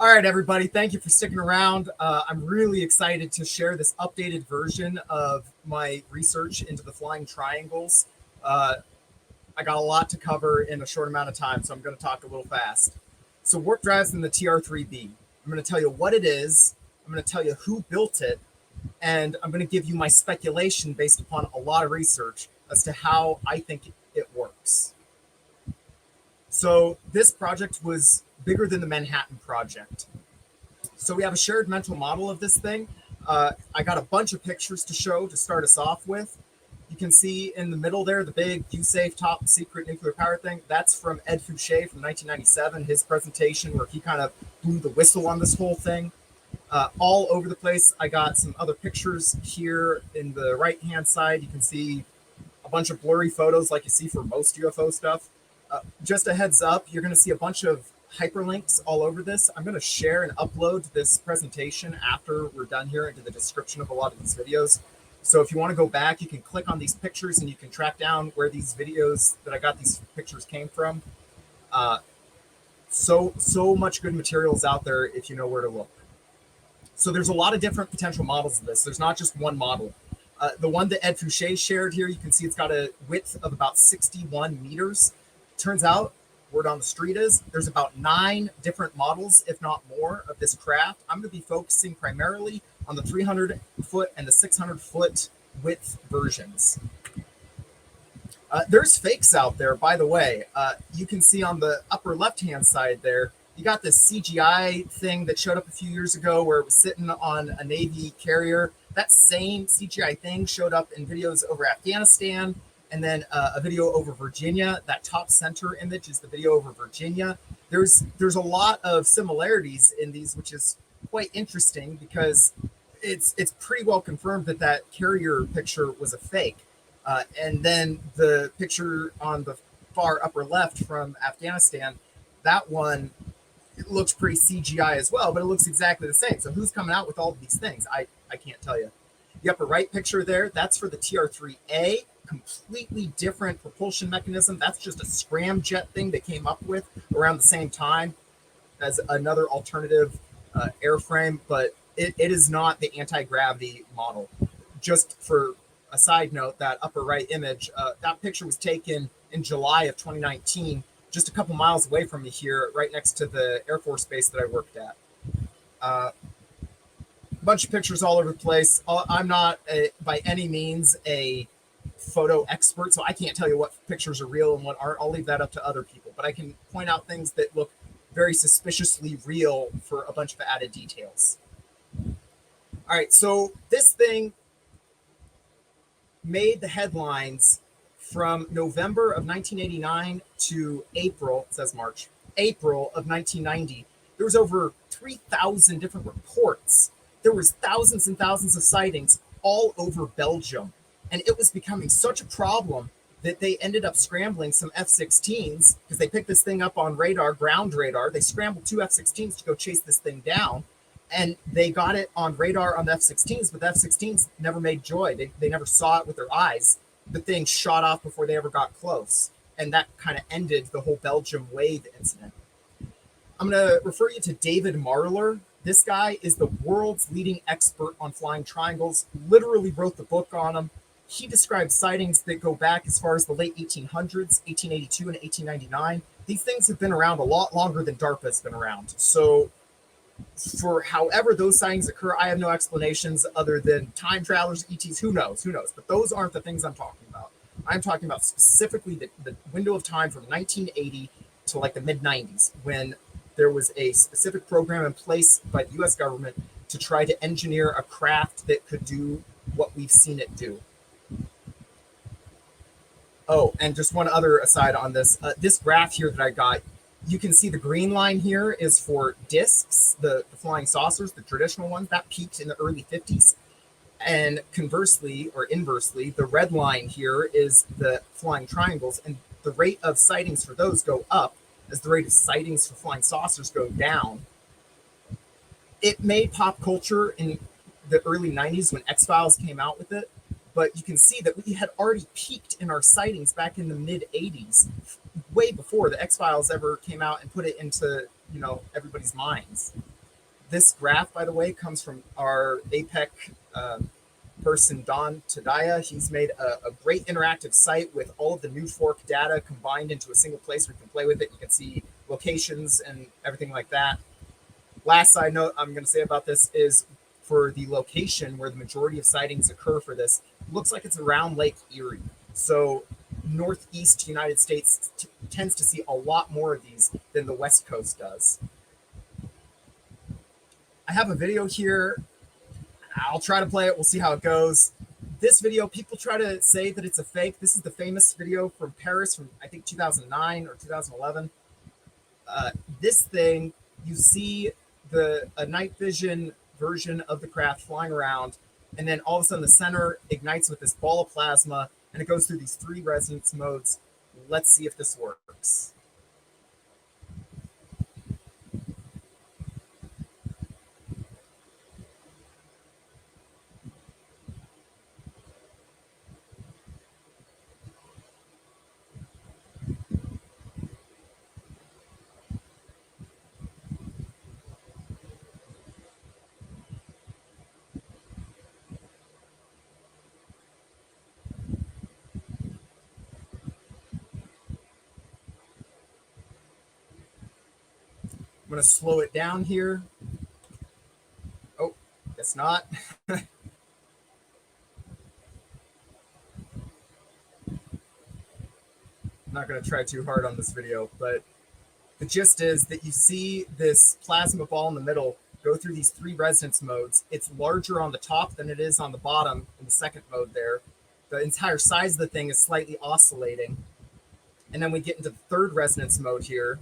All right, everybody, thank you for sticking around. I'm really excited to share this updated version of my research into the flying triangles. I got a lot to cover in a short amount of time, so I'm going to talk a little fast. So warp drives in the TR-3B. I'm going to tell you what it is. I'm going to tell you who built it, and I'm going to give you my speculation based upon a lot of research as to how I think it works. So this project was bigger than the Manhattan Project. So we have a shared mental model of this thing. I got a bunch of pictures to show to start us off with. You can see in the middle there, the big U-safe top secret nuclear power thing. That's from Ed Fouche from 1997, his presentation where he kind of blew the whistle on this whole thing. All over the place, I got some other pictures here in the right-hand side. You can see a bunch of blurry photos like you see for most UFO stuff. Just a heads up, you're going to see a bunch of hyperlinks all over this. I'm going to share and upload this presentation after we're done here into the description of a lot of these videos. So if you want to go back, you can click on these pictures and you can track down where these videos that I got these pictures came from. So much good materials out there if you know where to look. So there's a lot of different potential models of this. There's not just one model. The one that Ed Fouche shared here, you can see it's got a width of about 61 meters. Turns out, word on the street is, there's about 9 different models, if not more, of this craft. I'm going to be focusing primarily on the 300-foot and the 600-foot width versions. There's fakes out there, by the way. You can see on the upper left-hand side there, you got this CGI thing that showed up a few years ago where it was sitting on a Navy carrier. That same CGI thing showed up in videos over Afghanistan, and then a video over Virginia. That top center image is the video over Virginia. There's a lot of similarities in these, which is quite interesting because it's pretty well confirmed that that carrier picture was a fake. And then the picture on the far upper left from Afghanistan, that one, it looks pretty CGI as well, but it looks exactly the same. So who's coming out with all of these things? I can't tell you. The upper right picture there, that's for the TR-3A, completely different propulsion mechanism. That's just a scramjet thing they came up with around the same time as another alternative airframe, but it is not the anti-gravity model. Just for a side note, that upper right image, that picture was taken in July of 2019, just a couple miles away from me here, right next to the Air Force base that I worked at. A bunch of pictures all over the place. I'm not by any means a photo expert, so I can't tell you what pictures are real and what aren't. I'll leave that up to other people, but I can point out things that look very suspiciously real for a bunch of added details. All right, so this thing made the headlines from November of 1989 to April, it says March, April of 1990. There was over 3,000 different reports. There was thousands and thousands of sightings all over Belgium. And it was becoming such a problem that they ended up scrambling some F-16s because they picked this thing up on radar, ground radar. They scrambled 2 F-16s to go chase this thing down. And they got it on radar on the F-16s, but the F-16s never made joy. They never saw it with their eyes. The thing shot off before they ever got close. And that kind of ended the whole Belgium wave incident. I'm going to refer you to David Marler. This guy is the world's leading expert on flying triangles, literally wrote the book on them. He describes sightings that go back as far as the late 1800s, 1882 and 1899. These things have been around a lot longer than DARPA has been around. So for however those sightings occur, I have no explanations other than time travelers, ETs, who knows? But those aren't the things I'm talking about. I'm talking about specifically the window of time from 1980 to like the mid-90s when there was a specific program in place by the U.S. government to try to engineer a craft that could do what we've seen it do. Oh, and just one other aside on this. This graph here that I got, you can see the green line here is for discs, the flying saucers, the traditional ones. That peaked in the early 50s. And conversely, or inversely, the red line here is the flying triangles. And the rate of sightings for those go up as the rate of sightings for flying saucers go down. It made pop culture in the early 90s when X-Files came out with it. But you can see that we had already peaked in our sightings back in the mid-80s, way before the X-Files ever came out and put it into, everybody's minds. This graph, by the way, comes from our APEC person, Don Tadaya. He's made a great interactive site with all of the new fork data combined into a single place where you can play with it. You can see locations and everything like that. Last side note I'm going to say about this is for the location where the majority of sightings occur for this, looks like it's around Lake Erie. So Northeast United States tends to see a lot more of these than the West Coast does. I have a video here. I'll try to play it. We'll see how it goes. This video, people try to say that it's a fake. This is the famous video from Paris from, I think, 2009 or 2011. This thing, you see a night vision version of the craft flying around, and then all of a sudden the center ignites with this ball of plasma, and it goes through these 3 resonance modes. Let's see if this works. I'm going to slow it down here. Oh, guess not. I'm not going to try too hard on this video, but the gist is that you see this plasma ball in the middle go through these 3 resonance modes. It's larger on the top than it is on the bottom in the second mode there. The entire size of the thing is slightly oscillating. And then we get into the 3rd resonance mode here.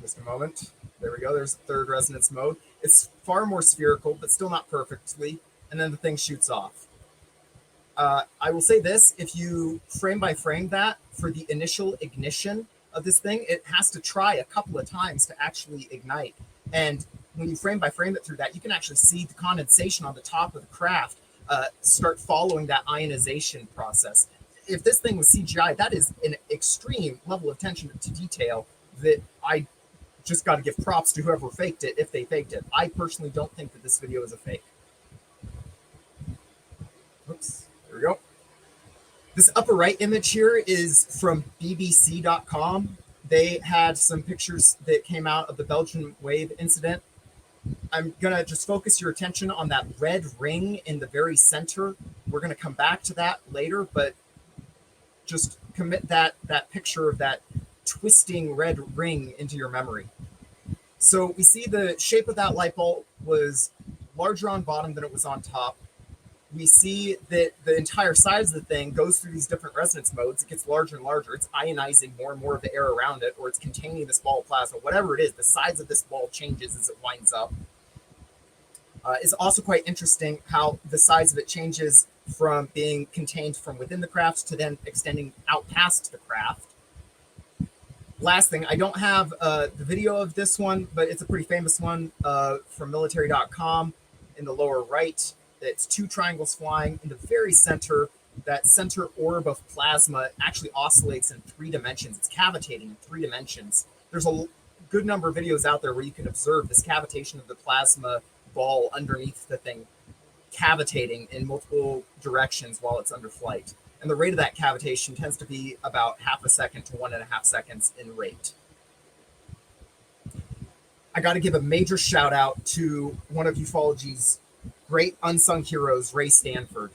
Just a moment. There we go. There's the 3rd resonance mode. It's far more spherical, but still not perfectly. And then the thing shoots off. I will say this, if you frame by frame that for the initial ignition of this thing, it has to try a couple of times to actually ignite. And when you frame by frame it through that, you can actually see the condensation on the top of the craft start following that ionization process. If this thing was CGI, that is an extreme level of attention to detail that I just got to give props to whoever faked it, if they faked it. I personally don't think that this video is a fake. Oops, there we go. This upper right image here is from BBC.com. They had some pictures that came out of the Belgian wave incident. I'm going to just focus your attention on that red ring in the very center. We're going to come back to that later, but just commit that picture of that twisting red ring into your memory. So we see the shape of that light bulb was larger on bottom than it was on top. We see that the entire size of the thing goes through these different resonance modes. It gets larger and larger. It's ionizing more and more of the air around it, or it's containing this ball of plasma. Whatever it is, the size of this ball changes as it winds up. It's also quite interesting how the size of it changes from being contained from within the craft to then extending out past the craft. Last thing, I don't have the video of this one, but it's a pretty famous one from military.com in the lower right. It's 2 triangles flying in the very center. That center orb of plasma actually oscillates in 3 dimensions. It's cavitating in 3 dimensions. There's a good number of videos out there where you can observe this cavitation of the plasma ball underneath the thing, cavitating in multiple directions while it's under flight. And the rate of that cavitation tends to be about half a second to 1.5 seconds in rate. I got to give a major shout out to one of ufology's great unsung heroes, Ray Stanford.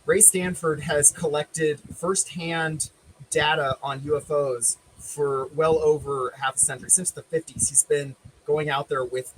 Ray Stanford has collected firsthand data on UFOs for well over half a century. Since the 50s, he's been going out there with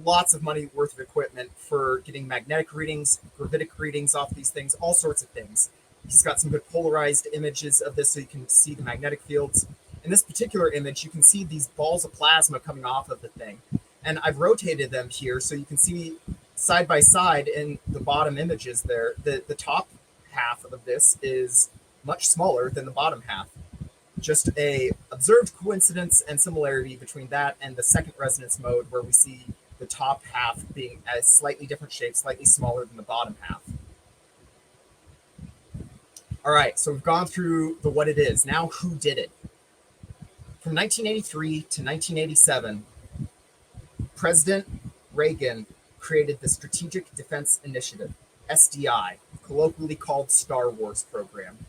lots of money worth of equipment for getting magnetic readings, gravitic readings off these things, all sorts of things. He's got some good polarized images of this so you can see the magnetic fields. In this particular image, you can see these balls of plasma coming off of the thing. And I've rotated them here so you can see side by side in the bottom images there. The top half of this is much smaller than the bottom half. Just a observed coincidence and similarity between that and the 2nd resonance mode, where we see the top half being a slightly different shape, slightly smaller than the bottom half. All right, so we've gone through the what it is. Now, who did it? From 1983 to 1987, President Reagan created the Strategic Defense Initiative, SDI, colloquially called Star Wars program.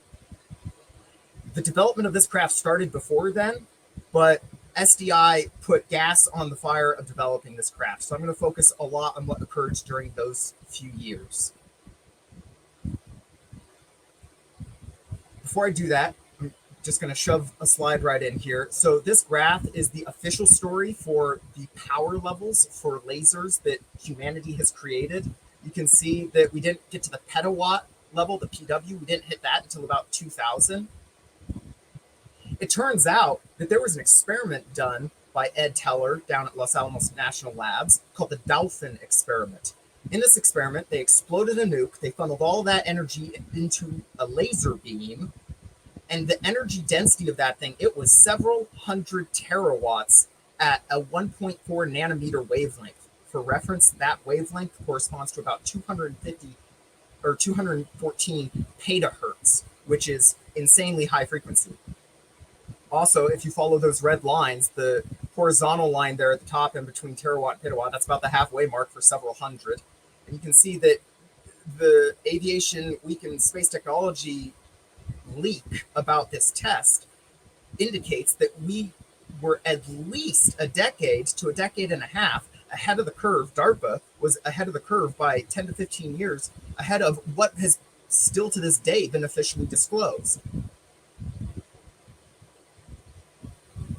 The development of this craft started before then, but SDI put gas on the fire of developing this craft. So I'm going to focus a lot on what occurred during those few years. Before I do that, I'm just going to shove a slide right in here. So this graph is the official story for the power levels for lasers that humanity has created. You can see that we didn't get to the petawatt level, the PW. We didn't hit that until about 2000. It turns out that there was an experiment done by Ed Teller down at Los Alamos National Labs called the Dolphin experiment. In this experiment, they exploded a nuke, they funneled all that energy into a laser beam, and the energy density of that thing, it was several hundred terawatts at a 1.4 nanometer wavelength. For reference, that wavelength corresponds to about 250 or 214 petahertz, which is insanely high frequency. Also, if you follow those red lines, the horizontal line there at the top in between terawatt and petawatt, that's about the halfway mark for several hundred. And you can see that the Aviation Week in Space Technology leak about this test indicates that we were at least a decade to a decade and a half ahead of the curve. DARPA was ahead of the curve by 10 to 15 years ahead of what has still to this day been officially disclosed.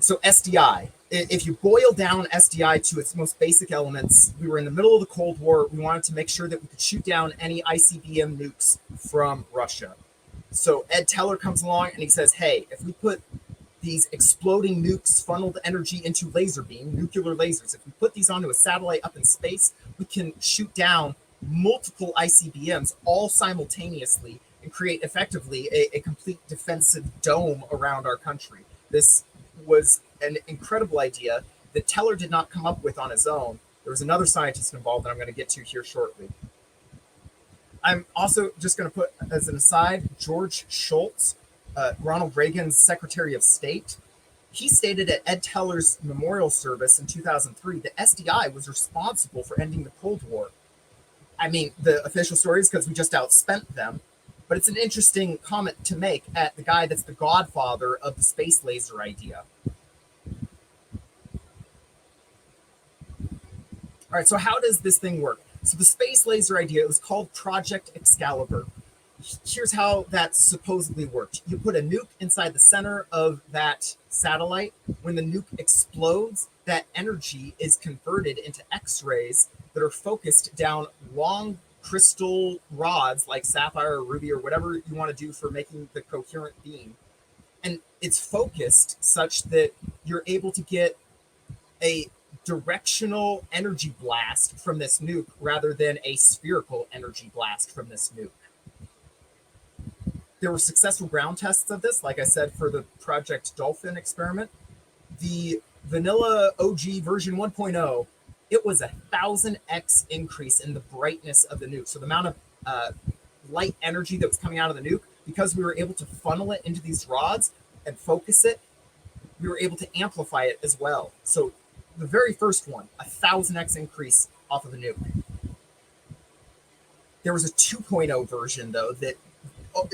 So SDI, if you boil down SDI to its most basic elements, we were in the middle of the Cold War. We wanted to make sure that we could shoot down any ICBM nukes from Russia. So Ed Teller comes along and he says, hey, if we put these exploding nukes funneled energy into laser beam, nuclear lasers, if we put these onto a satellite up in space, we can shoot down multiple ICBMs all simultaneously and create effectively a complete defensive dome around our country. This was an incredible idea that Teller did not come up with on his own. There was another scientist involved that I'm going to get to here shortly. I'm also just going to put as an aside, George Shultz, Ronald Reagan's Secretary of State. He stated at Ed Teller's memorial service in 2003 that SDI was responsible for ending the Cold War. I mean, the official story is because we just outspent them, but it's an interesting comment to make at the guy that's the godfather of the space laser idea. All right, so how does this thing work? So the space laser idea was called Project Excalibur. Here's how that supposedly worked. You put a nuke inside the center of that satellite. When the nuke explodes, that energy is converted into X-rays that are focused down long crystal rods like sapphire or ruby or whatever you want to do for making the coherent beam. And it's focused such that you're able to get a directional energy blast from this nuke rather than a spherical energy blast from this nuke. There were successful ground tests of this, like I said, for the Project Dolphin experiment. The vanilla OG version 1.0, it was 1,000x increase in the brightness of the nuke. So the amount of light energy that was coming out of the nuke, because we were able to funnel it into these rods and focus it, we were able to amplify it as well. So the very first one, 1,000x increase off of the nuke. There was a 2.0 version, though, that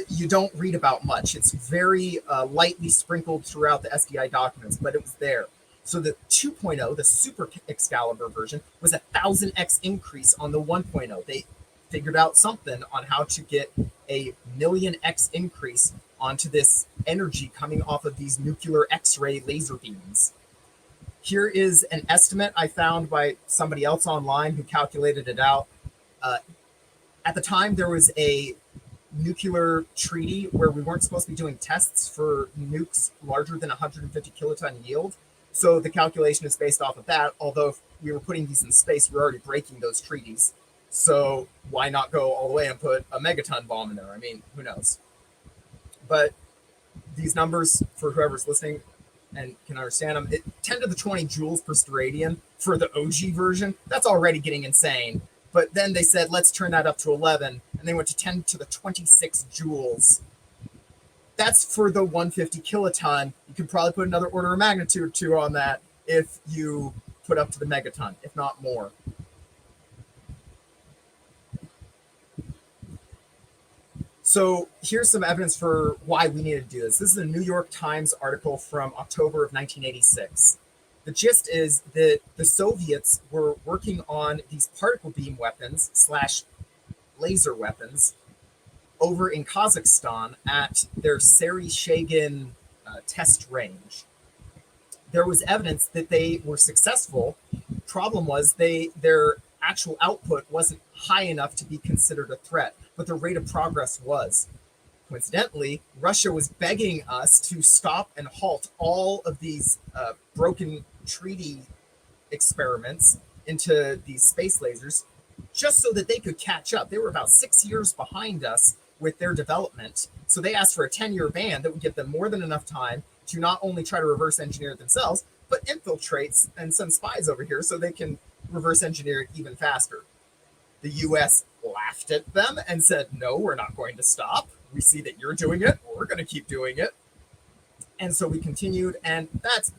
you don't read about much. It's very lightly sprinkled throughout the SDI documents, but it was there. So the 2.0, the Super Excalibur version, was 1,000x increase on the 1.0. They figured out something on how to get a 1,000,000x increase onto this energy coming off of these nuclear X-ray laser beams. Here is an estimate I found by somebody else online who calculated it out. At the time, there was a nuclear treaty where we weren't supposed to be doing tests for nukes larger than 150 kiloton yield. So the calculation is based off of that. Although if we were putting these in space, we're already breaking those treaties. So why not go all the way and put a megaton bomb in there? I mean, who knows? But these numbers, for whoever's listening and can understand them, 10 to the 20 joules per steradian for the OG version, that's already getting insane. But then they said, let's turn that up to 11. And they went to 10 to the 26 joules. That's for the 150 kiloton. You could probably put another order of magnitude or two on that if you put up to the megaton, if not more. So here's some evidence for why we need to do this. This is a New York Times article from October of 1986. The gist is that the Soviets were working on these particle beam weapons slash laser weapons over in Kazakhstan at their Sari-Shagan test range. There was evidence that they were successful. Problem was their actual output wasn't high enough to be considered a threat, but the rate of progress was. Coincidentally, Russia was begging us to stop and halt all of these broken treaty experiments into these space lasers just so that they could catch up. They were about 6 years behind us with their development. So they asked for a 10-year ban that would give them more than enough time to not only try to reverse engineer it themselves, but infiltrate and send spies over here so they can reverse engineer it even faster. The US laughed at them and said, no, we're not going to stop. We see that you're doing it. We're going to keep doing it. And so we continued. And that's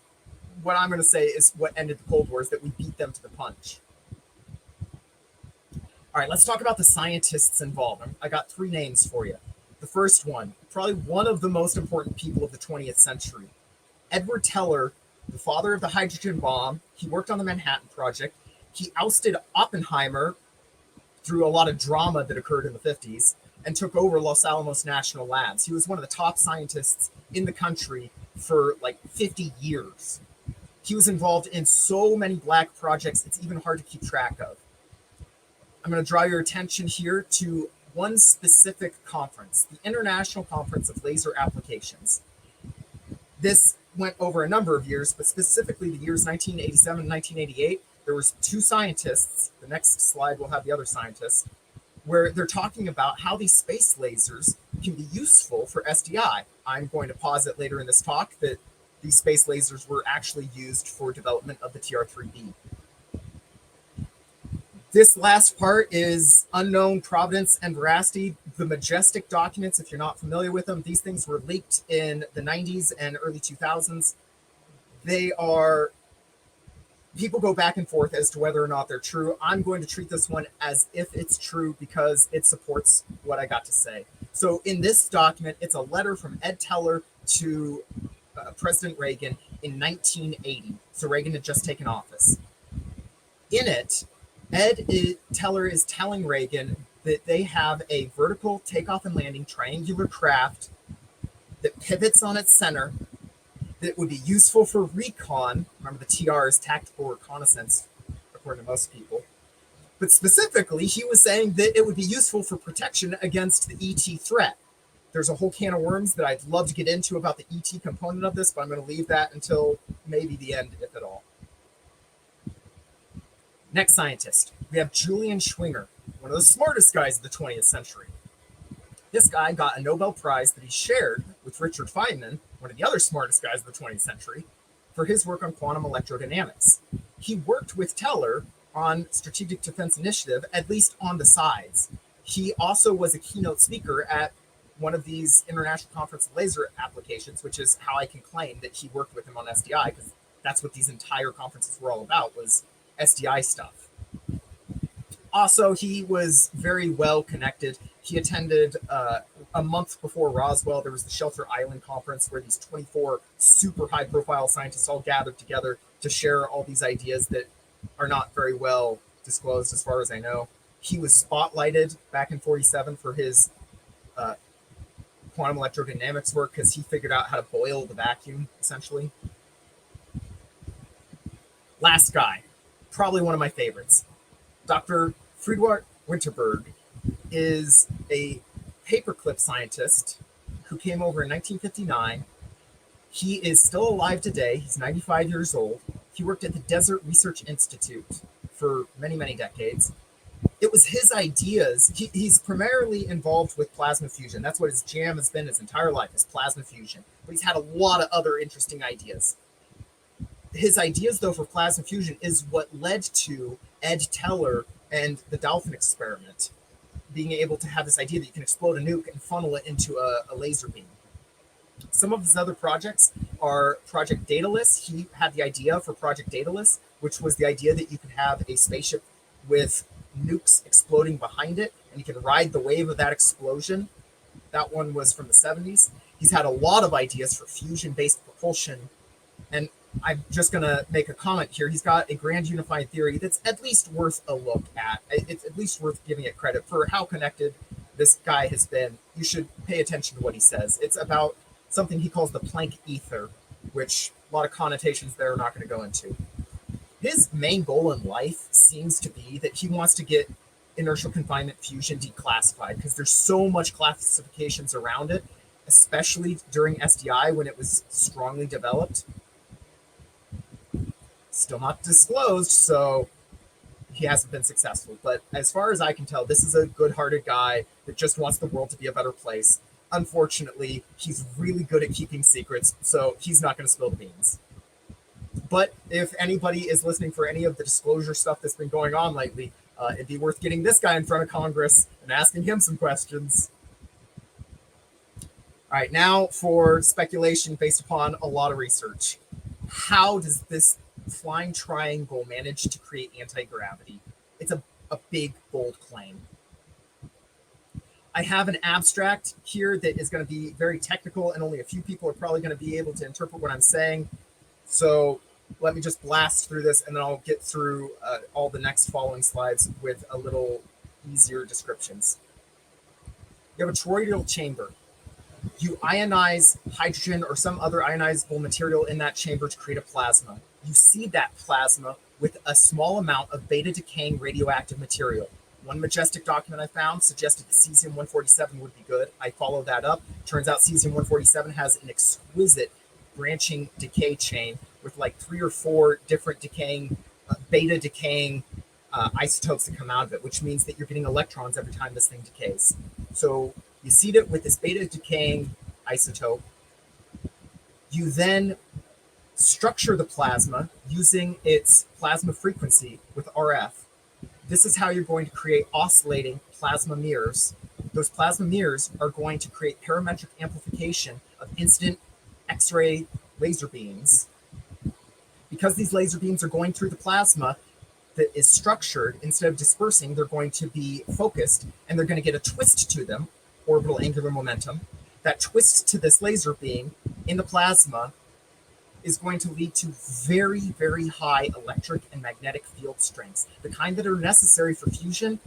what I'm going to say is what ended the Cold War, is that we beat them to the punch. All right, let's talk about the scientists involved. I got 3 names for you. The first one, probably one of the most important people of the 20th century, Edward Teller, the father of the hydrogen bomb. He worked on the Manhattan Project. He ousted Oppenheimer through a lot of drama that occurred in the 50s and took over Los Alamos National Labs. He was one of the top scientists in the country for like 50 years. He was involved in so many black projects, it's even hard to keep track of. I'm going to draw your attention here to one specific conference, the International Conference of Laser Applications. This went over a number of years, but specifically the years 1987 and 1988, there was 2 scientists. The next slide will have the other scientists, where they're talking about how these space lasers can be useful for SDI. I'm going to posit later in this talk that these space lasers were actually used for development of the TR-3B. This last part is unknown provenance and veracity. The Majestic documents, if you're not familiar with them, these things were leaked in the 90s and early 2000s. People go back and forth as to whether or not they're true. I'm going to treat this one as if it's true because it supports what I got to say. So in this document, it's a letter from Ed Teller to President Reagan in 1980. So Reagan had just taken office. In it, Teller is telling Reagan that they have a vertical takeoff and landing triangular craft that pivots on its center that would be useful for recon. Remember, the TR is tactical reconnaissance, according to most people. But specifically, he was saying that it would be useful for protection against the ET threat. There's a whole can of worms that I'd love to get into about the ET component of this, but I'm going to leave that until maybe the end, if at all. Next scientist, we have Julian Schwinger, one of the smartest guys of the 20th century. This guy got a Nobel Prize that he shared with Richard Feynman, one of the other smartest guys of the 20th century, for his work on quantum electrodynamics. He worked with Teller on Strategic Defense Initiative, at least on the sides. He also was a keynote speaker at one of these International Conference of Laser Applications, which is how I can claim that he worked with him on SDI, because that's what these entire conferences were all about, was SDI stuff. Also, he was very well connected. He attended a month before Roswell. There was the Shelter Island Conference where these 24 super high profile scientists all gathered together to share all these ideas that are not very well disclosed as far as I know. He was spotlighted back in 47 for his quantum electrodynamics work because he figured out how to boil the vacuum, essentially. Last guy, probably one of my favorites. Dr. Friedwart Winterberg is a paperclip scientist who came over in 1959. He is still alive today. He's 95 years old. He worked at the Desert Research Institute for many, many decades. It was his ideas. He's primarily involved with plasma fusion. That's what his jam has been his entire life, is plasma fusion. But he's had a lot of other interesting ideas. His ideas, though, for plasma fusion is what led to Ed Teller and the Dolphin experiment, being able to have this idea that you can explode a nuke and funnel it into a laser beam. Some of his other projects are Project Daedalus. He had the idea for Project Daedalus, which was the idea that you could have a spaceship with nukes exploding behind it, and you can ride the wave of that explosion. That one was from the 70s. He's had a lot of ideas for fusion-based propulsion, and I'm just going to make a comment here. He's got a grand unified theory that's at least worth a look at. It's at least worth giving it credit for how connected this guy has been. You should pay attention to what he says. It's about something he calls the Planck ether, which a lot of connotations there are not going to go into. His main goal in life seems to be that he wants to get inertial confinement fusion declassified because there's so much classifications around it, especially during SDI when it was strongly developed. Still not disclosed, so he hasn't been successful. But as far as I can tell, this is a good-hearted guy that just wants the world to be a better place. Unfortunately, he's really good at keeping secrets, so he's not going to spill the beans. But if anybody is listening for any of the disclosure stuff that's been going on lately, it'd be worth getting this guy in front of Congress and asking him some questions. All right, now for speculation based upon a lot of research. How does this flying triangle manage to create anti-gravity? It's a big, bold claim. I have an abstract here that is going to be very technical, and only a few people are probably going to be able to interpret what I'm saying. So let me just blast through this, and then I'll get through all the next following slides with a little easier descriptions. You have a toroidal chamber. You ionize hydrogen or some other ionizable material in that chamber to create a plasma. You seed that plasma with a small amount of beta-decaying radioactive material. One majestic document I found suggested that cesium-147 would be good. I followed that up. Turns out cesium-147 has an exquisite branching decay chain with like 3 or 4 different decaying, beta-decaying isotopes that come out of it, which means that you're getting electrons every time this thing decays. So you seed it with this beta-decaying isotope. You then structure the plasma using its plasma frequency with RF. This is how you're going to create oscillating plasma mirrors. Those plasma mirrors are going to create parametric amplification of incident X-ray laser beams. Because these laser beams are going through the plasma that is structured, instead of dispersing, they're going to be focused, and they're going to get a twist to them, orbital angular momentum. That twist to this laser beam in the plasma is going to lead to very, very high electric and magnetic field strengths, the kind that are necessary for fusion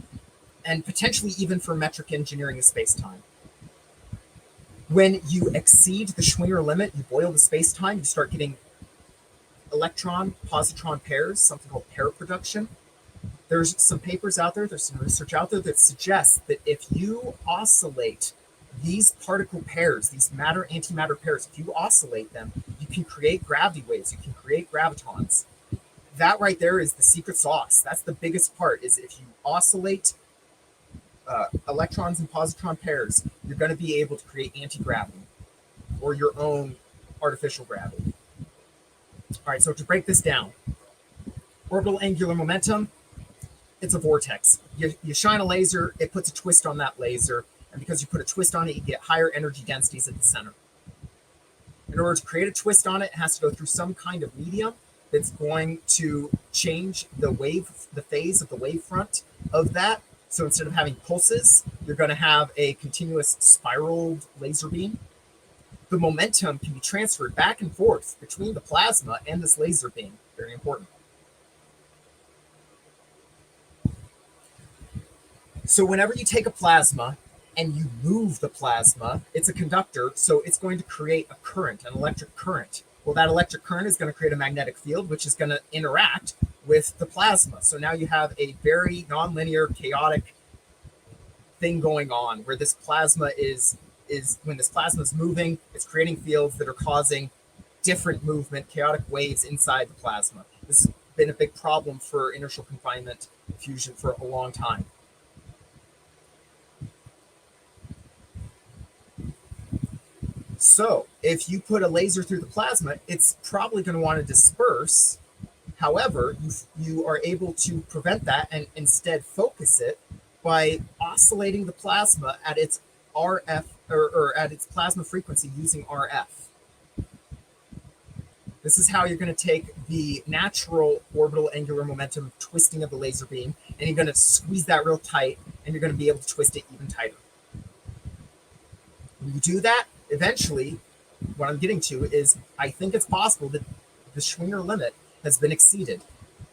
and potentially even for metric engineering of space-time. When you exceed the Schwinger limit, you boil the space-time, you start getting electron-positron pairs, something called pair production. There's some papers out there, there's some research out there that suggests that if you oscillate these particle pairs, these matter-antimatter pairs, if you oscillate them, you can create gravity waves, you can create gravitons. That right there is the secret sauce. That's the biggest part, is if you oscillate electrons and positron pairs, you're going to be able to create anti-gravity or your own artificial gravity. All right, so to break this down, orbital angular momentum, it's a vortex. You shine a laser, it puts a twist on that laser, and because you put a twist on it, you get higher energy densities at the center. In order to create a twist on it, it has to go through some kind of medium that's going to change the phase of the wavefront of that. So instead of having pulses, you're going to have a continuous spiraled laser beam. The momentum can be transferred back and forth between the plasma and this laser beam. Very important. So whenever you take a plasma and you move the plasma, it's a conductor, so it's going to create a current, an electric current. Well, that electric current is going to create a magnetic field, which is going to interact with the plasma. So now you have a very nonlinear, chaotic thing going on where this plasma is when this plasma is moving, it's creating fields that are causing different movement, chaotic waves inside the plasma. This has been a big problem for inertial confinement fusion for a long time. So if you put a laser through the plasma, it's probably going to want to disperse. However, you are able to prevent that and instead focus it by oscillating the plasma at its RF or at its plasma frequency using RF. This is how you're going to take the natural orbital angular momentum twisting of the laser beam, and you're going to squeeze that real tight, and you're going to be able to twist it even tighter. When you do that, eventually, what I'm getting to is I think it's possible that the Schwinger limit has been exceeded.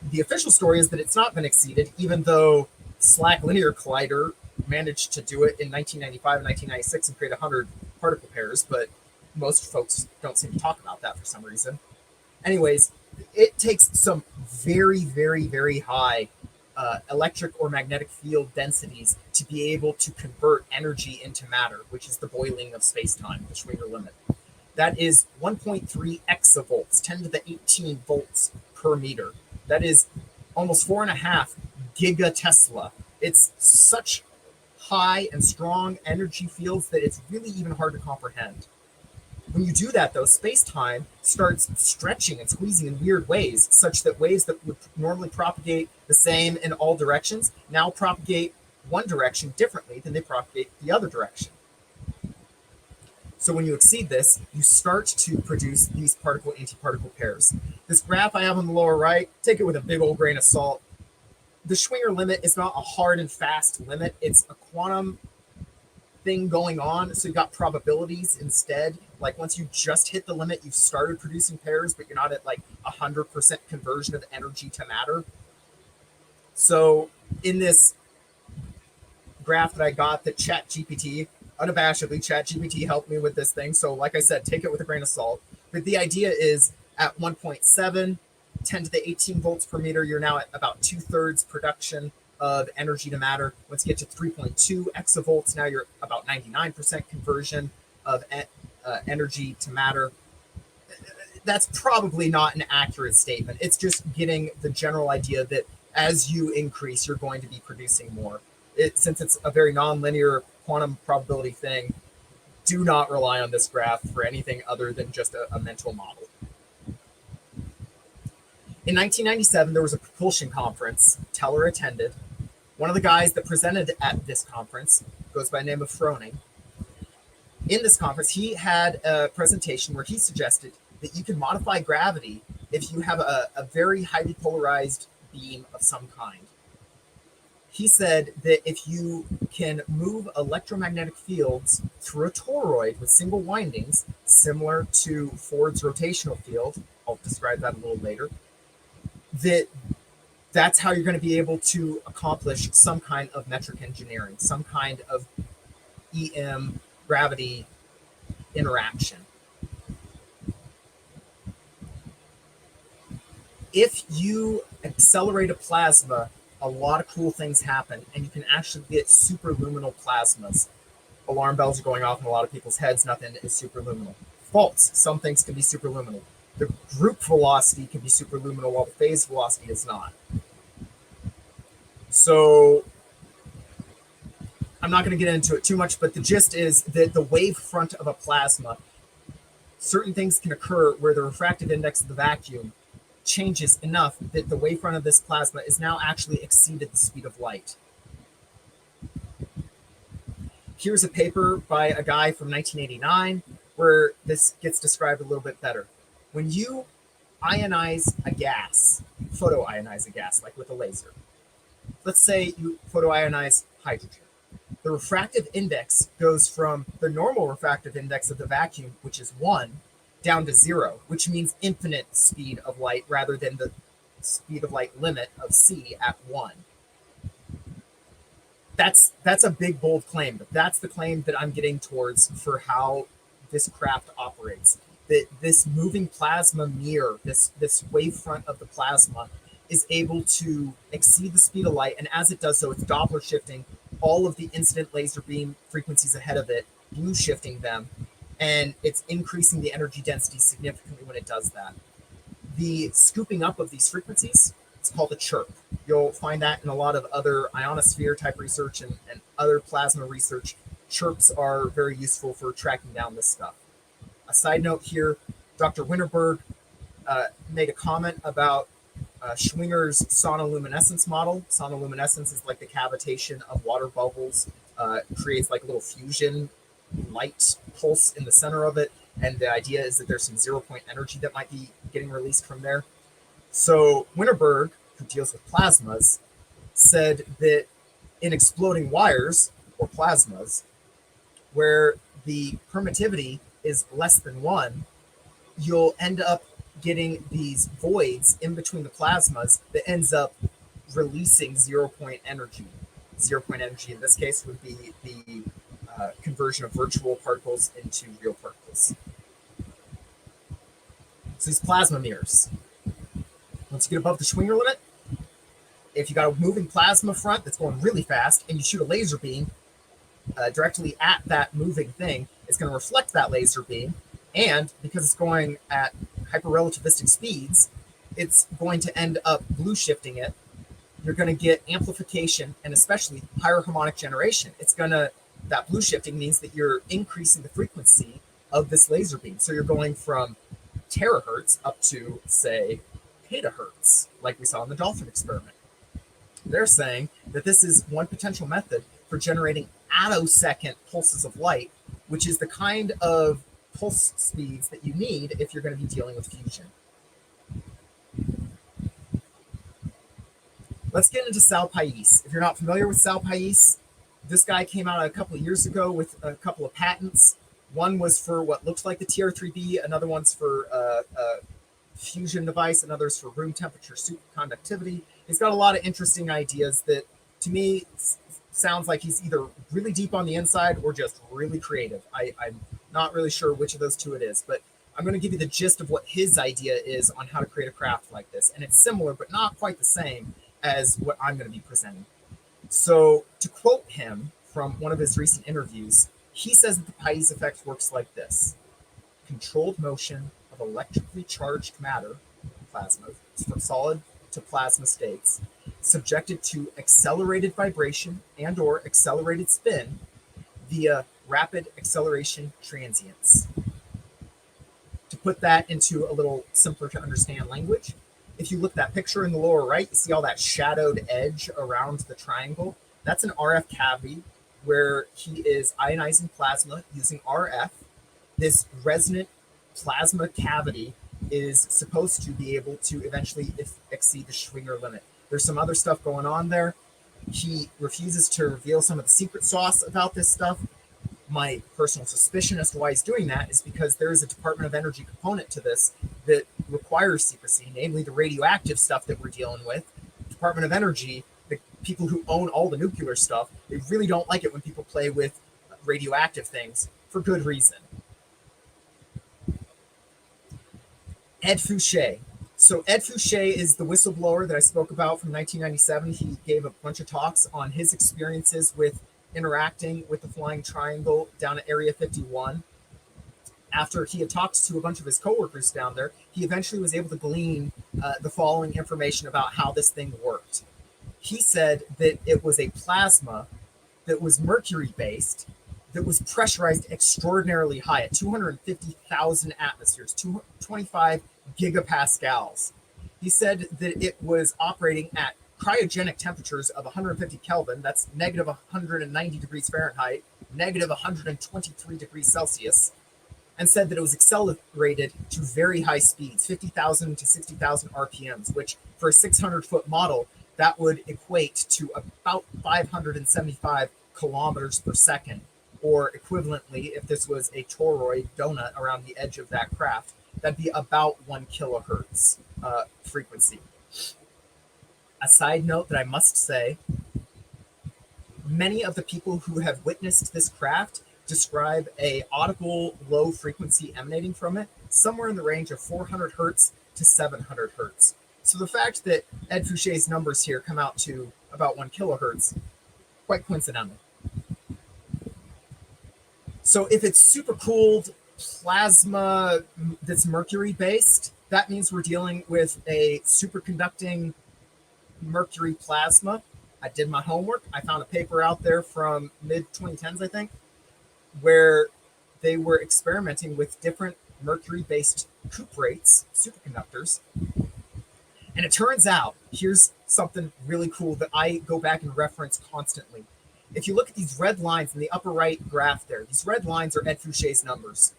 The official story is that it's not been exceeded, even though Slack Linear Collider managed to do it in 1995 and 1996 and create 100 particle pairs, but most folks don't seem to talk about that for some reason. Anyways, it takes some very, very, very high electric or magnetic field densities to be able to convert energy into matter, which is the boiling of space-time, the Schwinger limit. That is 1.3 exavolts, 10 to the 18 volts per meter. That is almost 4.5 gigatesla. It's such high and strong energy fields that it's really even hard to comprehend. When you do that, though, space-time starts stretching and squeezing in weird ways, such that waves that would normally propagate the same in all directions now propagate one direction differently than they propagate the other direction. So when you exceed this, you start to produce these particle-antiparticle pairs. This graph I have on the lower right, take it with a big old grain of salt. The Schwinger limit is not a hard and fast limit. It's a quantum thing going on. So you've got probabilities instead. Like once you just hit the limit, you've started producing pairs, but you're not at like 100% conversion of energy to matter. So in this graph that I got that ChatGPT, unabashedly, ChatGPT helped me with this thing. So like I said, take it with a grain of salt. But the idea is at 1.7, 10 to the 18 volts per meter, you're now at about 2/3 production of energy to matter. Once you get to 3.2 exavolts, now you're about 99% conversion of energy to matter. That's probably not an accurate statement. It's just getting the general idea that as you increase, you're going to be producing more. Since it's a very nonlinear quantum probability thing, do not rely on this graph for anything other than just a mental model. In 1997, there was a propulsion conference. Teller attended. One of the guys that presented at this conference goes by the name of Froning. In this conference, he had a presentation where he suggested that you can modify gravity if you have a very highly polarized beam of some kind. He said that if you can move electromagnetic fields through a toroid with single windings, similar to Ford's rotational field, I'll describe that a little later, that's how you're going to be able to accomplish some kind of metric engineering, some kind of EM gravity interaction. If you accelerate a plasma, a lot of cool things happen, and you can actually get superluminal plasmas. Alarm bells are going off in a lot of people's heads. Nothing is superluminal. False. Some things can be superluminal. The group velocity can be superluminal while the phase velocity is not. So I'm not going to get into it too much, but the gist is that the wavefront of a plasma, certain things can occur where the refractive index of the vacuum changes enough that the wavefront of this plasma is now actually exceeded the speed of light. Here's a paper by a guy from 1989 where this gets described a little bit better. When you ionize a gas, photoionize a gas, like with a laser, let's say you photoionize hydrogen. The refractive index goes from the normal refractive index of the vacuum, which is 1, down to 0, which means infinite speed of light rather than the speed of light limit of c at 1. That's a big, bold claim, but that's the claim that I'm getting towards for how this craft operates. That this moving plasma mirror, this wavefront of the plasma, is able to exceed the speed of light, and as it does so, it's Doppler shifting all of the incident laser beam frequencies ahead of it, blue shifting them, and it's increasing the energy density significantly when it does that. The scooping up of these frequencies, it's called a chirp. You'll find that in a lot of other ionosphere type research and other plasma research. Chirps are very useful for tracking down this stuff. A side note here, Dr. Winterberg made a comment about Schwinger's sonoluminescence model. Sonoluminescence is like the cavitation of water bubbles, creates like a little fusion light pulse in the center of it. And the idea is that there's some 0 point energy that might be getting released from there. So Winterberg, who deals with plasmas, said that in exploding wires or plasmas, where the permittivity is less than 1, you'll end up getting these voids in between the plasmas that ends up releasing 0 point energy. 0 point energy in this case would be the conversion of virtual particles into real particles. So these plasma mirrors. Once you get above the Schwinger limit, if you got a moving plasma front that's going really fast and you shoot a laser beam directly at that moving thing, it's going to reflect that laser beam. And because it's going at hyperrelativistic speeds, it's going to end up blue shifting it. You're going to get amplification and especially higher harmonic generation. That blue shifting means that you're increasing the frequency of this laser beam. So you're going from terahertz up to, say, petahertz, like we saw in the dolphin experiment. They're saying that this is one potential method for generating attosecond pulses of light, which is the kind of pulse speeds that you need if you're going to be dealing with fusion. Let's get into Sal Pais. If you're not familiar with Sal Pais, this guy came out a couple of years ago with a couple of patents. One was for what looks like the TR-3B, another one's for a fusion device, another's for room temperature superconductivity. He's got a lot of interesting ideas that, to me, sounds like he's either really deep on the inside or just really creative. I'm not really sure which of those two it is, but I'm going to give you the gist of what his idea is on how to create a craft like this. And it's similar, but not quite the same as what I'm going to be presenting. So to quote him from one of his recent interviews, he says that the Pais effect works like this: controlled motion of electrically charged matter, plasma, from solid to plasma states, subjected to accelerated vibration and or accelerated spin via rapid acceleration transients. To put that into a little simpler to understand language, if you look at that picture in the lower right, you see all that shadowed edge around the triangle. That's an RF cavity where he is ionizing plasma using RF. This resonant plasma cavity is supposed to be able to eventually exceed the Schwinger limit. There's some other stuff going on there. He refuses to reveal some of the secret sauce about this stuff. My personal suspicion as to why he's doing that is because there is a Department of Energy component to this that requires secrecy, namely the radioactive stuff that we're dealing with. Department of Energy, the people who own all the nuclear stuff, they really don't like it when people play with radioactive things for good reason. Ed Fouche. So Ed Fouche is the whistleblower that I spoke about from 1997. He gave a bunch of talks on his experiences with interacting with the Flying Triangle down at Area 51. After he had talked to a bunch of his coworkers down there, he eventually was able to glean the following information about how this thing worked. He said that it was a plasma that was mercury-based, that was pressurized extraordinarily high at 250,000 atmospheres, 25 gigapascals. He said that it was operating at cryogenic temperatures of 150 Kelvin, that's negative 190 degrees Fahrenheit, negative 123 degrees Celsius, and said that it was accelerated to very high speeds, 50,000 to 60,000 RPMs, which for a 600-foot model, that would equate to about 575 kilometers per second, or equivalently, if this was a toroid donut around the edge of that craft, that'd be about 1 kilohertz frequency. A side note that I must say, many of the people who have witnessed this craft describe a audible low frequency emanating from it, somewhere in the range of 400 hertz to 700 hertz. So the fact that Ed Fouche's numbers here come out to about 1 kilohertz, quite coincidental. So if it's supercooled plasma that's mercury based, that means we're dealing with a superconducting mercury plasma. I did my homework. I found a paper out there from mid 2010s, I think, where they were experimenting with different mercury-based cuprates, superconductors. And it turns out, here's something really cool that I go back and reference constantly. If you look at these red lines in the upper right graph there, these red lines are Ed Fouche's numbers.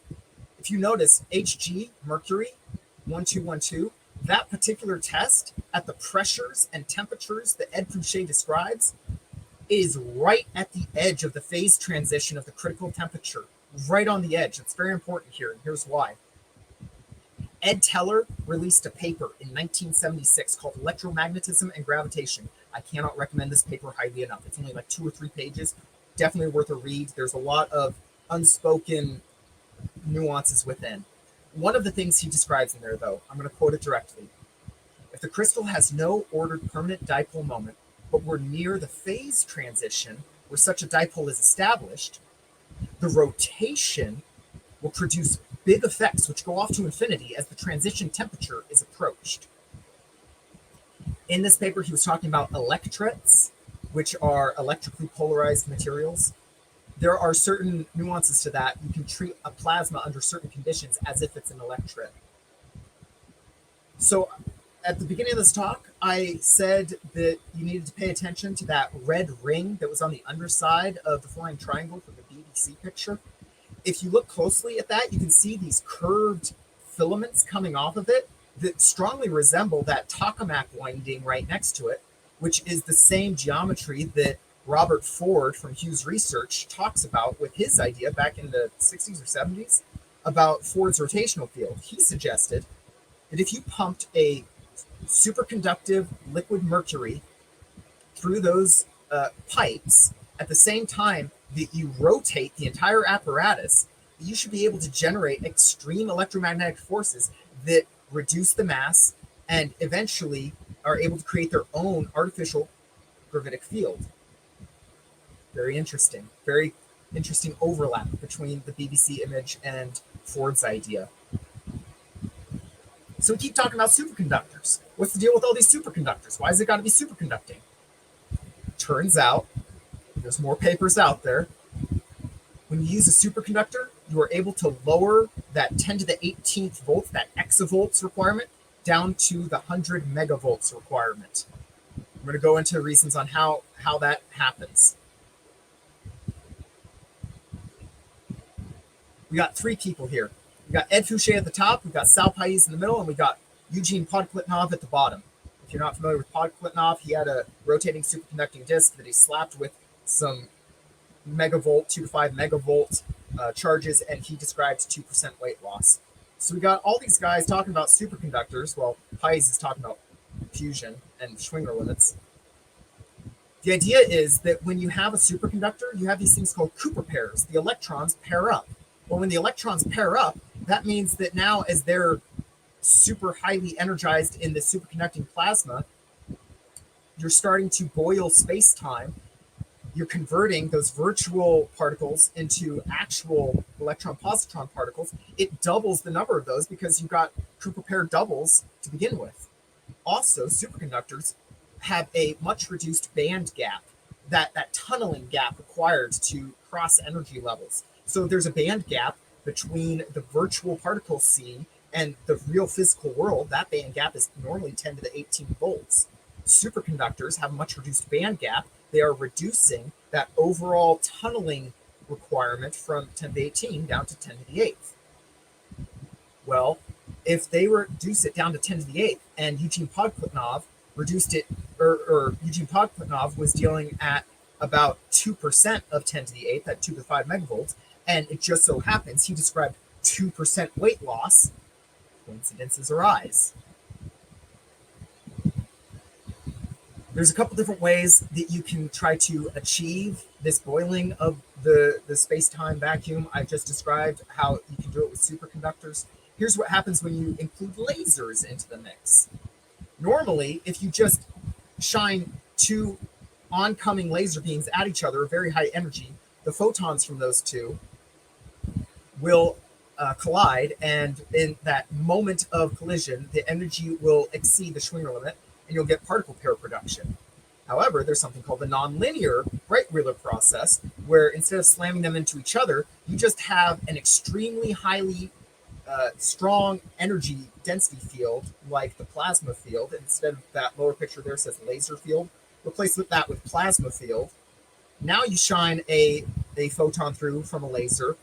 If you notice Hg, mercury, 1212, that particular test at the pressures and temperatures that Ed Fouche describes is right at the edge of the phase transition of the critical temperature, right on the edge. It's very important here, and here's why. Ed Teller released a paper in 1976 called Electromagnetism and Gravitation. I cannot recommend this paper highly enough. It's only like 2 or 3 pages. Definitely worth a read. There's a lot of unspoken nuances within. One of the things he describes in there, though, I'm going to quote it directly. If the crystal has no ordered permanent dipole moment, but we're near the phase transition where such a dipole is established, the rotation will produce big effects which go off to infinity as the transition temperature is approached. In this paper, he was talking about electrets, which are electrically polarized materials. There are certain nuances to that. You can treat a plasma under certain conditions as if it's an electret. So at the beginning of this talk, I said that you needed to pay attention to that red ring that was on the underside of the flying triangle for the BBC picture. If you look closely at that, you can see these curved filaments coming off of it that strongly resemble that tokamak winding right next to it, which is the same geometry that Robert Ford from Hughes Research talks about with his idea back in the 60s or 70s about Ford's rotational field. He suggested that if you pumped a superconductive liquid mercury through those pipes at the same time that you rotate the entire apparatus, you should be able to generate extreme electromagnetic forces that reduce the mass and eventually are able to create their own artificial gravitic field. Very interesting overlap between the BBC image and Ford's idea. So we keep talking about superconductors. What's the deal with all these superconductors? Why has it got to be superconducting? Turns out, there's more papers out there. When you use a superconductor, you are able to lower that 10 to the 18th volts, that exavolts requirement, down to the 100 megavolts requirement. I'm going to go into reasons on how that happens. We got 3 people here. We got Ed Fouche at the top, we got Sal Pais in the middle, and we got Eugene Podkletnov at the bottom. If you're not familiar with Podkletnov, he had a rotating superconducting disk that he slapped with some megavolt, 2 to 5 megavolt charges, and he described 2% weight loss. So we got all these guys talking about superconductors. Well, Pais is talking about fusion and Schwinger limits. The idea is that when you have a superconductor, you have these things called Cooper pairs. The electrons pair up. Well, when the electrons pair up, that means that now as they're super highly energized in the superconducting plasma, you're starting to boil space-time. You're converting those virtual particles into actual electron-positron particles. It doubles the number of those because you've got Cooper pair doubles to begin with. Also, superconductors have a much reduced band gap, that tunneling gap required to cross energy levels. So there's a band gap between the virtual particle scene and the real physical world. That band gap is normally 10 to the 18 volts. Superconductors have a much reduced band gap. They are reducing that overall tunneling requirement from 10 to the 18 down to 10 to the 8th. Well, if they reduce it down to 10 to the 8th and Eugene Podkletnov reduced it, or Eugene Podkletnov was dealing at about 2% of 10 to the 8th at 2 to the 5 megavolts, and it just so happens he described 2% weight loss, coincidences arise. There's a couple different ways that you can try to achieve this boiling of the space-time vacuum. I just described how you can do it with superconductors. Here's what happens when you include lasers into the mix. Normally, if you just shine 2 oncoming laser beams at each other of very high energy, the photons from those 2 will collide, and in that moment of collision, the energy will exceed the Schwinger limit, and you'll get particle pair production. However, there's something called the nonlinear Breit-Wheeler process, where instead of slamming them into each other, you just have an extremely highly strong energy density field, like the plasma field. Instead of that lower picture there says laser field, replace that with plasma field. Now you shine a photon through from a laser,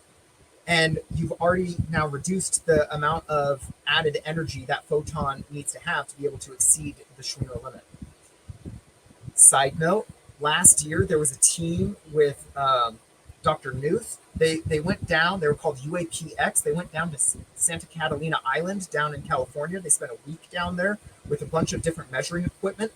And you've already now reduced the amount of added energy that photon needs to be able to exceed the Schwinger limit. Side note, last year there was a team with Dr. Newth. They went down, they were called UAPX. They went down to Santa Catalina Island down in California. They spent a week down there with a bunch of different measuring equipment.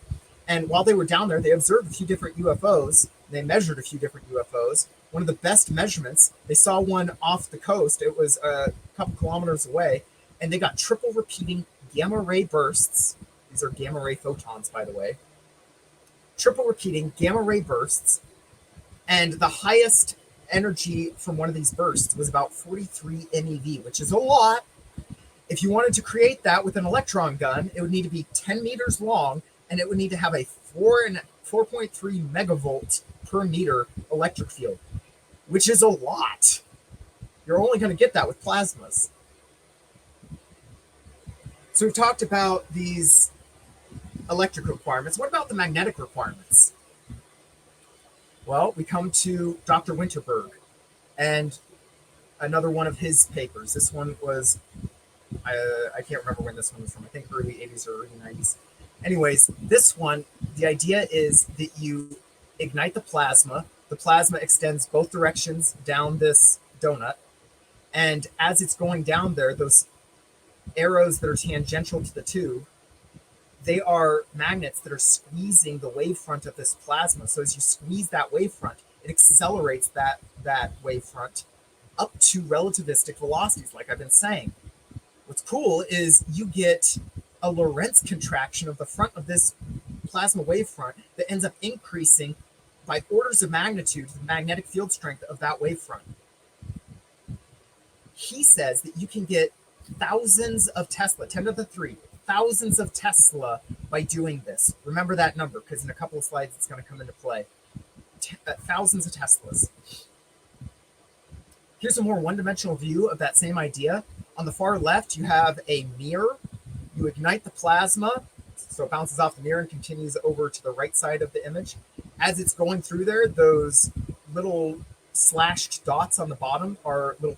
And while they were down there, they observed a few different UFOs. They measured a few different UFOs. One of the best measurements, they saw one off the coast. It was a couple kilometers away, and they got triple repeating gamma ray bursts. These are gamma ray photons, by the way. Triple repeating gamma ray bursts, and the highest energy from one of these bursts was about 43 MeV, which is a lot. If you wanted to create that with an electron gun, it would need to be 10 meters long, and it would need to have a 4.3 megavolt per meter electric field, which is a lot. You're only going to get that with plasmas. So we've talked about these electric requirements. What about the magnetic requirements? Well, we come to Dr. Winterberg and another one of his papers. This one was, I can't remember when this one was from. I think early 80s or early 90s. Anyways, this one, the idea is that you ignite the plasma. The plasma extends both directions down this donut. And as it's going down there, those arrows that are tangential to the tube, they are magnets that are squeezing the wavefront of this plasma. So as you squeeze that wavefront, it accelerates that wavefront up to relativistic velocities, like I've been saying. What's cool is you get a Lorentz contraction of the front of this plasma wavefront that ends up increasing by orders of magnitude the magnetic field strength of that wavefront. He says that you can get thousands of Tesla, 10 to the 3, thousands of Tesla by doing this. Remember that number, because in a couple of slides it's going to come into play. Thousands of Teslas. Here's a more one-dimensional view of that same idea. On the far left, you have a mirror. You ignite the plasma, so it bounces off the mirror and continues over to the right side of the image. As it's going through there, those little slashed dots on the bottom are little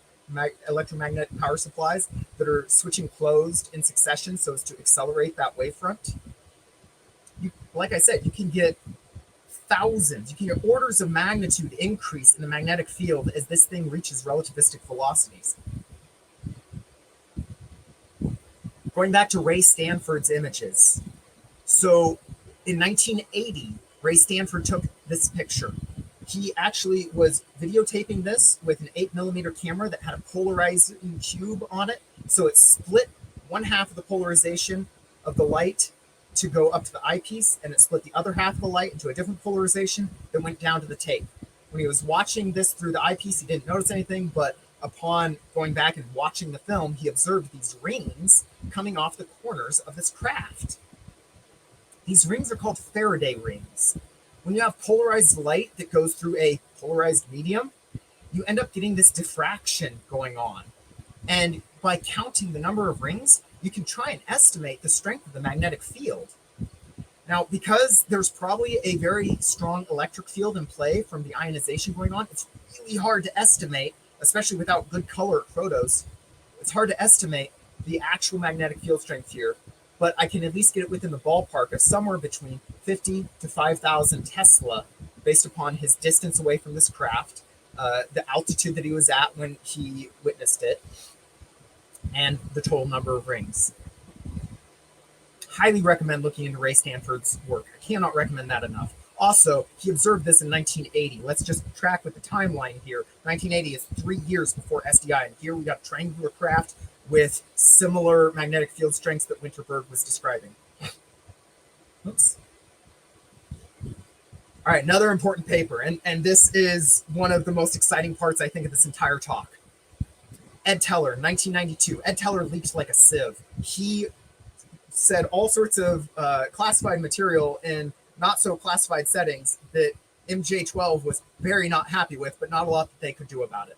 electromagnetic power supplies that are switching closed in succession so as to accelerate that wavefront. Like I said, you can get thousands, you can get orders of magnitude increase in the magnetic field as this thing reaches relativistic velocities. Going back to Ray Stanford's images. So in 1980, Ray Stanford took this picture. He actually was videotaping this with an 8mm camera that had a polarizing cube on it. So it split one half of the polarization of the light to go up to the eyepiece, and it split the other half of the light into a different polarization that went down to the tape. When he was watching this through the eyepiece, he didn't notice anything, but upon going back and watching the film, he observed these rings coming off the corners of this craft. These rings are called Faraday rings. When you have polarized light that goes through a polarized medium, you end up getting this diffraction going on. And by counting the number of rings, you can try and estimate the strength of the magnetic field. Now, because there's probably a very strong electric field in play from the ionization going on, it's really hard to estimate, especially without good color photos. It's hard to estimate the actual magnetic field strength here, but I can at least get it within the ballpark of somewhere between 50 to 5,000 Tesla based upon his distance away from this craft, the altitude that he was at when he witnessed it, and the total number of rings. Highly recommend looking into Ray Stanford's work. I cannot recommend that enough. Also, he observed this in 1980. Let's just track with the timeline here. 1980 is 3 years before SDI, and here we got a triangular craft with similar magnetic field strengths that Winterberg was describing. Oops. All right, another important paper, and this is one of the most exciting parts, I think, of this entire talk. Ed Teller, 1992. Ed Teller leaked like a sieve. He said all sorts of classified material in not so classified settings that MJ12 was very not happy with, but not a lot that they could do about it.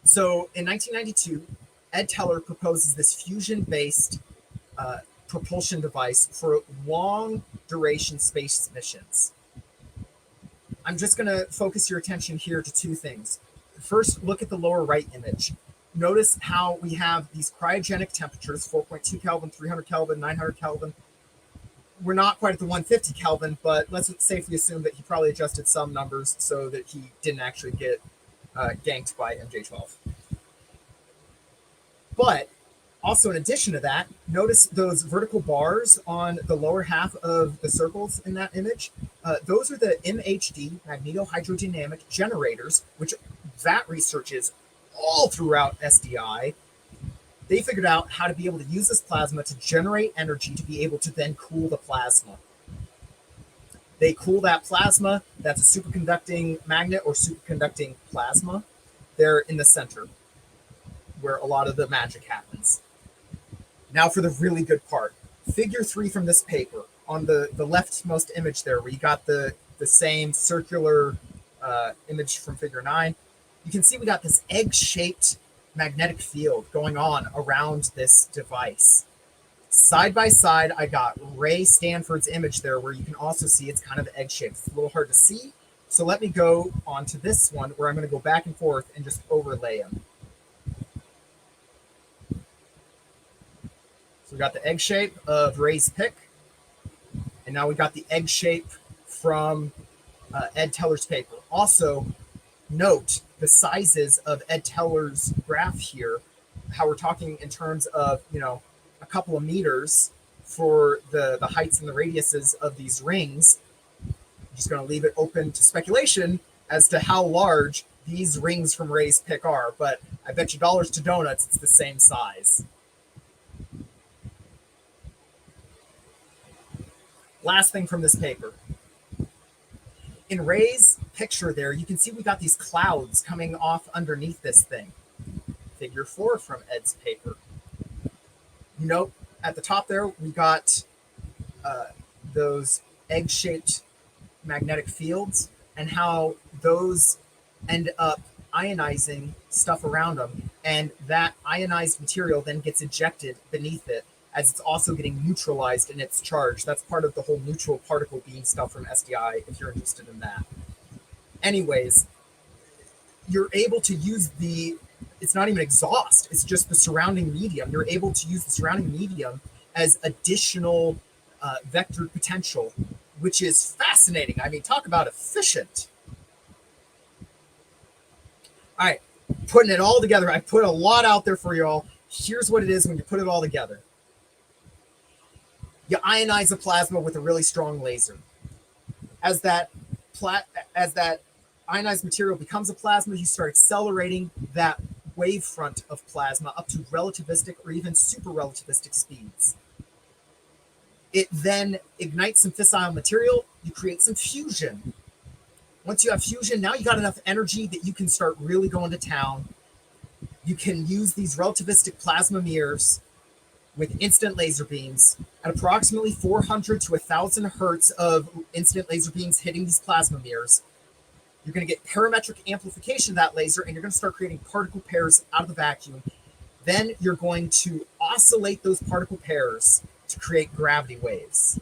So in 1992, Ed Teller proposes this fusion-based propulsion device for long duration space missions. I'm just going to focus your attention here to two things. first look at the lower right image. Notice how we have these cryogenic temperatures, 4.2 Kelvin, 300 Kelvin, 900 Kelvin. We're not quite at the 150 Kelvin, but let's safely assume that he probably adjusted some numbers so that he didn't actually get ganked by MJ12. But also, in addition to that, notice those vertical bars on the lower half of the circles in that image. Those are the MHD, magnetohydrodynamic generators, which that research is all throughout SDI. They figured out how to be able to use this plasma to generate energy to be able to then cool the plasma. They cool that plasma. That's a superconducting magnet or superconducting plasma. They're in the center where a lot of the magic happens. Now for the really good part. Figure 3 from this paper. On the leftmost image there, where you got the same circular image from figure 9, you can see we got this egg-shaped magnetic field going on around this device. Side by side, I got Ray Stanford's image there, where you can also see it's kind of egg-shaped. It's a little hard to see, so let me go on to this one, where I'm going to go back and forth and just overlay them. So we got the egg shape of Ray's pick, and now we got the egg shape from Ed Teller's paper. Also, note the sizes of Ed Teller's graph here, how we're talking in terms of, a couple of meters for the heights and the radiuses of these rings. I'm just going to leave it open to speculation as to how large these rings from Ray's pick are, but I bet you dollars to donuts it's the same size. Last thing from this paper. In Ray's picture there, you can see we got these clouds coming off underneath this thing. Figure 4 from Ed's paper. At the top there, we got those egg-shaped magnetic fields and how those end up ionizing stuff around them. And that ionized material then gets ejected beneath it as it's also getting neutralized in its charge. That's part of the whole neutral particle beam stuff from SDI, if you're interested in that. Anyways, you're able to use it's not even exhaust, it's just the surrounding medium. You're able to use the surrounding medium as additional vector potential, which is fascinating. I mean, talk about efficient. All right, putting it all together. I put a lot out there for y'all. Here's what it is when you put it all together. You ionize a plasma with a really strong laser. As that ionized material becomes a plasma, you start accelerating that wavefront of plasma up to relativistic or even super relativistic speeds. It then ignites some fissile material. You create some fusion. Once you have fusion, now you got enough energy that you can start really going to town. You can use these relativistic plasma mirrors with instant laser beams at approximately 400 to 1,000 hertz of instant laser beams hitting these plasma mirrors. You're going to get parametric amplification of that laser, and you're going to start creating particle pairs out of the vacuum. Then you're going to oscillate those particle pairs to create gravity waves.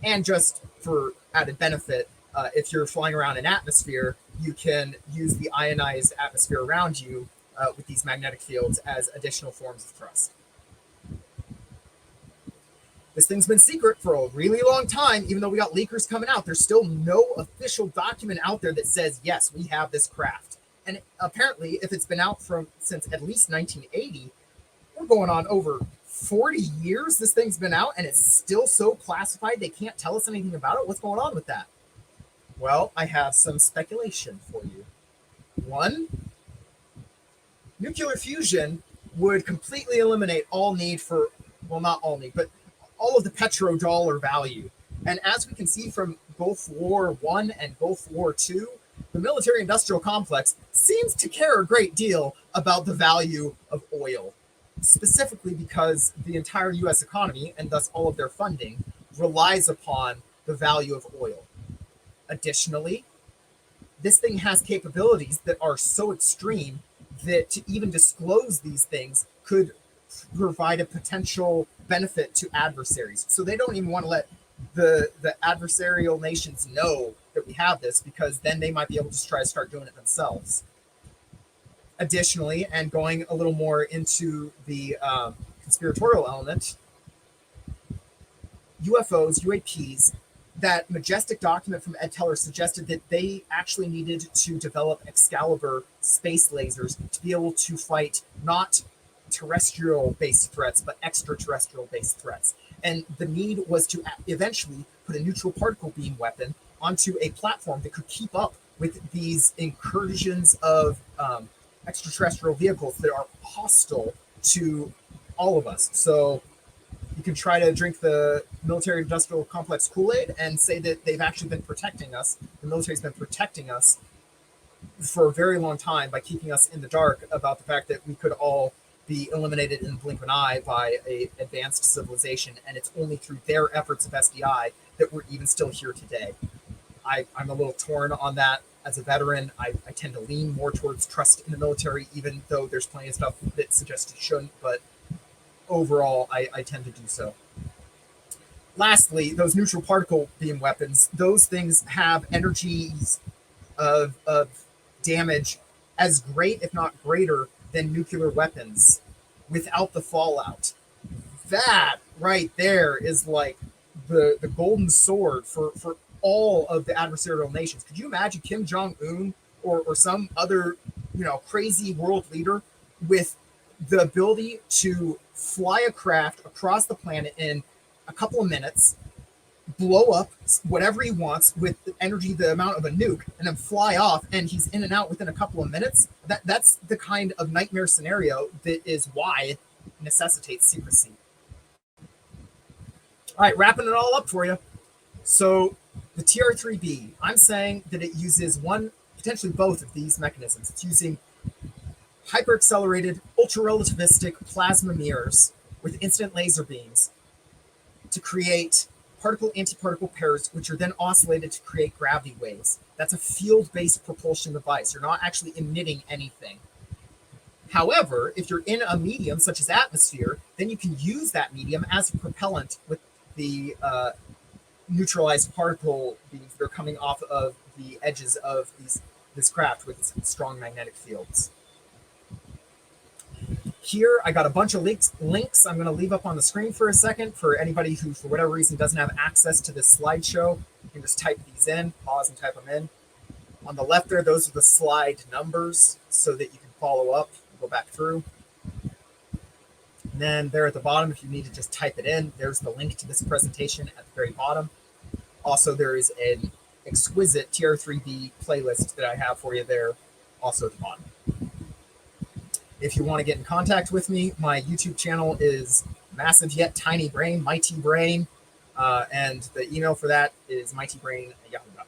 And just for added benefit, if you're flying around an atmosphere, you can use the ionized atmosphere around you with these magnetic fields as additional forms of thrust. This thing's been secret for a really long time, even though we got leakers coming out. There's still no official document out there that says, yes, we have this craft. And apparently, if it's been out since at least 1980, we're going on over 40 years this thing's been out, and it's still so classified they can't tell us anything about it. What's going on with that? Well, I have some speculation for you. One, nuclear fusion would completely eliminate all need for, well, not all need, but all of the petrodollar value. And as we can see from Gulf War I and Gulf War II, the military-industrial complex seems to care a great deal about the value of oil, specifically because the entire U.S. economy, and thus all of their funding, relies upon the value of oil. Additionally, this thing has capabilities that are so extreme that to even disclose these things could provide a potential benefit to adversaries. So they don't even want to let the adversarial nations know that we have this, because then they might be able to try to start doing it themselves. Additionally, and going a little more into the conspiratorial element, UFOs, UAPs, that majestic document from Ed Teller suggested that they actually needed to develop Excalibur space lasers to be able to fight not terrestrial-based threats, but extraterrestrial-based threats. And the need was to eventually put a neutral particle beam weapon onto a platform that could keep up with these incursions of extraterrestrial vehicles that are hostile to all of us. So you can try to drink the military industrial complex Kool-Aid and say that they've actually been protecting us. The military's been protecting us for a very long time by keeping us in the dark about the fact that we could all be eliminated in the blink of an eye by an advanced civilization. And it's only through their efforts of SDI that we're even still here today. I'm a little torn on that. As a veteran, I tend to lean more towards trust in the military, even though there's plenty of stuff that suggests you shouldn't. But overall, I tend to do so. Lastly, those neutral particle beam weapons, those things have energies of damage as great, if not greater, than nuclear weapons without the fallout. That right there is like the golden sword for all of the adversarial nations. Could you imagine Kim Jong-un or some other, crazy world leader with the ability to fly a craft across the planet in a couple of minutes, blow up whatever he wants with the energy, the amount of a nuke, and then fly off, and he's in and out within a couple of minutes? That's the kind of nightmare scenario that is why it necessitates secrecy. All right, wrapping it all up for you. So the TR-3B, I'm saying that it uses one, potentially both of these mechanisms. It's using hyper-accelerated, ultra-relativistic plasma mirrors with instant laser beams to create particle-antiparticle pairs, which are then oscillated to create gravity waves. That's a field-based propulsion device. You're not actually emitting anything. However, if you're in a medium such as atmosphere, then you can use that medium as a propellant with the neutralized particle beams that are coming off of the edges of this craft with its strong magnetic fields. Here, I got a bunch of links I'm going to leave up on the screen for a second for anybody who, for whatever reason, doesn't have access to this slideshow. You can just type these in, pause and type them in. On the left there, those are the slide numbers so that you can follow up and go back through. And then there at the bottom, if you need to just type it in, there's the link to this presentation at the very bottom. Also, there is an exquisite TR-3B playlist that I have for you there, also at the bottom. If you want to get in contact with me, my YouTube channel is Massive Yet Tiny Brain, Mighty Brain, and the email for that is mightybrain@yahoo.com.